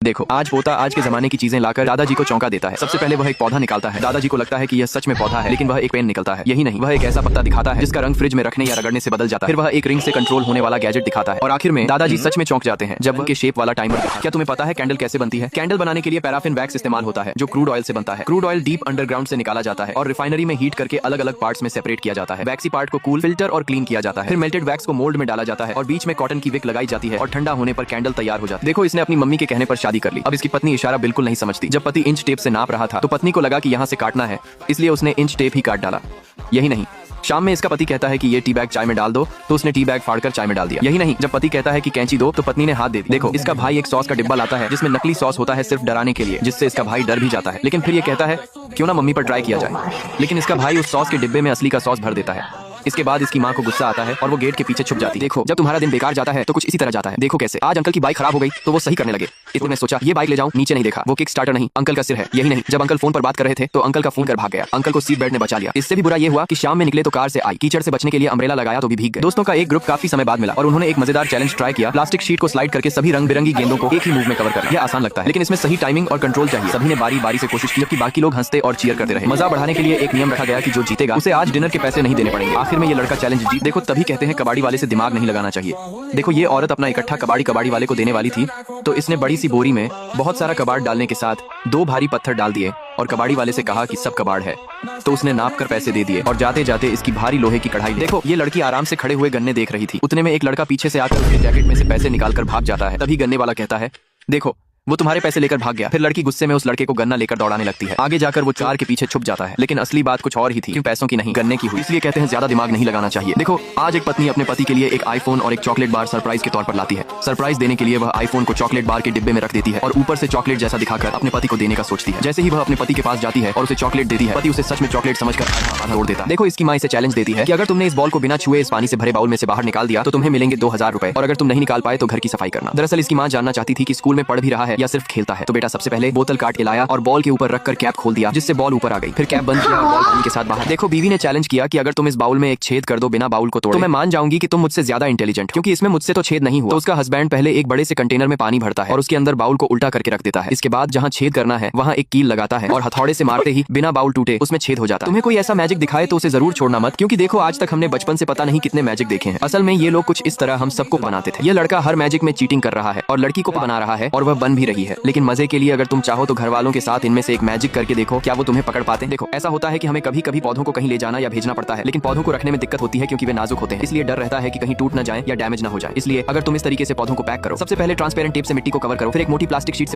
देखो आज पोता आज के जमाने की चीजें लाकर दादाजी को चौंका देता है। सबसे पहले वह एक पौधा निकालता है। दादाजी को लगता है कि यह सच में पौधा है, लेकिन वह एक पेन निकलता है। यही नहीं, वह एक ऐसा पत्ता दिखाता है जिसका रंग फ्रिज में रखने या रगड़ने से बदल जाता है। फिर वह एक रिंग से कंट्रोल होने वाला गैजेट दिखाता है और आखिर में दादाजी सच में चौंक जाते हैं जब के शेप वाला टाइमर दिखा। क्या तुम्हें पता है कैंडल कैसे बनती है? कैंडल बनाने के लिए पैराफिन वैक्स इस्तेमाल होता है जो क्रूड ऑयल से बनता है। क्रूड ऑयल डीप अंडरग्राउंड से निकाला जाता है और रिफाइनरी में हीट करके अलग अलग पार्ट्स में सेपरेट किया जाता है। वैक्सी पार्ट को कूल, फिल्टर और क्लीन किया जाता है। फिर मेल्टेड वैक्स को मोल्ड में डाला जाता है और बीच में कॉटन की विक लगाई जाती है और ठंडा होने पर कैंडल तैयार हो जाती है। देखो इसने अपनी मम्मी के कहने पर शादी कर ली। अब इसकी पत्नी इशारा बिल्कुल नहीं समझती। जब पति इंच टेप से नाप रहा था तो पत्नी को लगा कि यहाँ से काटना है, इसलिए उसने इंच टेप ही काट डाला। यही नहीं, शाम में इसका पति कहता है कि ये टी बैग चाय में डाल दो तो उसने टी बैग फाड़कर चाय में डाल दिया। यही नहीं, जब पति कहता है कि कैंची दो तो पत्नी ने हाथ दे दी। देखो इसका भाई एक सॉस का डिब्बा लाता है जिसमें नकली सॉस होता है सिर्फ डराने के लिए, जिससे इसका भाई डर भी जाता है। लेकिन फिर ये कहता है क्यों ना मम्मी पर ट्राई किया जाए, लेकिन इसका भाई उस सॉस के डिब्बे में असली का सॉस भर देता है। इसके बाद इसकी माँ को गुस्सा आता है और वो गेट के पीछे छुप जाती है। देखो जब तुम्हारा दिन बेकार जाता है तो कुछ इसी तरह जाता है। देखो कैसे आज अंकल की बाइक खराब हो गई तो वो सही करने लगे। इतने में सोचा ये बाइक ले जाऊं, नीचे नहीं देखा, वो किक स्टार्टर नहीं अंकल का सिर है। यही नहीं, जब अंकल फोन पर बात कर रहे थे तो अंकल का फोन कर भाग गया। अंकल को सीट बेल्ट ने बचा लिया। इससे भी बुरा ये हुआ कि शाम में निकले तो कार से आई, कीचड़ से बचने के लिए अम्ब्रेला लगाया तो भी भीग गए। दोस्तों का एक ग्रुप काफी समय बाद मिला और उन्होंने एक मजेदार चैलेंज ट्राई किया। प्लास्टिक शीट को स्लाइड करके सभी रंग बिरंगी गेंदों को एक ही मूव में कवर करना। यह आसान लगता है लेकिन इसमें सही टाइमिंग और कंट्रोल चाहिए। सभी ने बारी बारी से कोशिश की जबकि बाकी लोग हंसते और चीयर करते रहे। मजा बढ़ाने के लिए एक नियम रखा गया कि जो जीतेगा उसे आज डिनर के पैसे नहीं देने पड़ेंगे। आखिर में ये लड़का चैलेंज जीत। देखो तभी कहते हैं कबाड़ी वाले से दिमाग नहीं लगाना चाहिए। देखो ये औरत अपना इकट्ठा कबाड़ी वाले को देने वाली थी तो इसने बड़ी सी बोरी में बहुत सारा कबाड़ डालने के साथ 2 भारी पत्थर डाल दिए और कबाड़ी वाले से कहा कि सब कबाड़ है, तो उसने नाप कर पैसे दे दिए और जाते जाते इसकी भारी लोहे की कढ़ाई। देखो ये लड़की आराम से खड़े हुए गन्ने देख रही थी। उतने में एक लड़का पीछे से आकर उसके जैकेट में से पैसे निकालकर भाग जाता है। तभी गन्ने वाला कहता है देखो वो तुम्हारे पैसे लेकर भाग गया। फिर लड़की गुस्से में उस लड़के को गन्ना लेकर दौड़ाने लगती है। आगे जाकर वो कार के पीछे छुप जाता है, लेकिन असली बात कुछ और ही थी। क्यों पैसों की नहीं गन्ने की हुई। इसलिए कहते हैं ज्यादा दिमाग नहीं लगाना चाहिए। देखो आज एक पत्नी अपने पति के लिए एक आईफोन और एक चॉकलेट बार सरप्राइज के तौर पर लाती है। सरप्राइज देने के लिए वह आईफोन को चॉकलेट बार के डिब्बे में रख देती है और ऊपर से चॉकलेट जैसा दिखाकर अपने पति को देने का सोचती है। जैसे ही वह अपने पति के पास जाती है और उसे चॉकलेट देती है, पति उसे सच में चॉकलेट समझकर आधा तोड़ देता है। देखो इसकी माँ इसे चैलेंज देती है कि अगर तुमने इस बॉल को बिना छुए इस पानी से भरे बाउल में से बाहर निकाल दिया तो तुम्हें मिलेंगे 2000 रुपए, और अगर तुम नहीं निकाल पाए तो घर की सफाई करना। दरअसल इसकी माँ जानना चाहती थी कि स्कूल में पढ़ भी रहा है या सिर्फ खेलता है। तो बेटा सबसे पहले बोतल काट के लाया और बॉल के ऊपर रखकर कैप खोल दिया जिससे बॉल ऊपर आ गई। फिर कैप बंद किया और बॉल पानी के साथ बाहर। देखो बीवी ने चैलेंज किया कि अगर तुम इस बाउल में एक छेद कर दो बिना बाउल को तोड़े तो मैं मान जाऊंगी कि तुम मुझसे ज्यादा इंटेलिजेंट, क्योंकि इसमें मुझसे तो छेद नहीं हुआ। तो उसका हस्बैंड पहले एक बड़े से कंटेनर में पानी भरता है और उसके अंदर बाउल को उल्टा करके रख देता है। इसके बाद जहाँ छेद करना है वहाँ एक कील लगाता है और हथौड़े से मारते ही बिना बाउल टूटे उसमें छेद हो जाता है। तुम्हें कोई ऐसा मैजिक दिखाए तो उसे जरूर छोड़ना मत, क्योंकि देखो आज तक हमने बचपन से पता नहीं कितने मैजिक देखे हैं। असल में ये लोग कुछ इस तरह हम सबको बनाते थे। ये लड़का हर मैजिक में चीटिंग कर रहा है और लड़की को बना रहा है और वह बन भी रही है। लेकिन मजे के लिए अगर तुम चाहो तो घर वालों के साथ इनमें से एक मैजिक करके देखो, क्या वो तुम्हें पकड़ पाते हैं। देखो ऐसा होता है कि हमें कभी कभी पौधों को कहीं ले जाना या भेजना पड़ता है, लेकिन पौधों को रखने में दिक्कत होती है क्योंकि वे नाजुक होते हैं। इसलिए डर रहता है कि कहीं टूट ना जाए या डैमेज ना हो जाए। इसलिए अगर तुम इस तरीके से पौधों को पैक करो, सबसे पहले ट्रांसपेरेंट टेप से मिट्टी को कवर करो, फिर एक मोटी प्लास्टिक शीट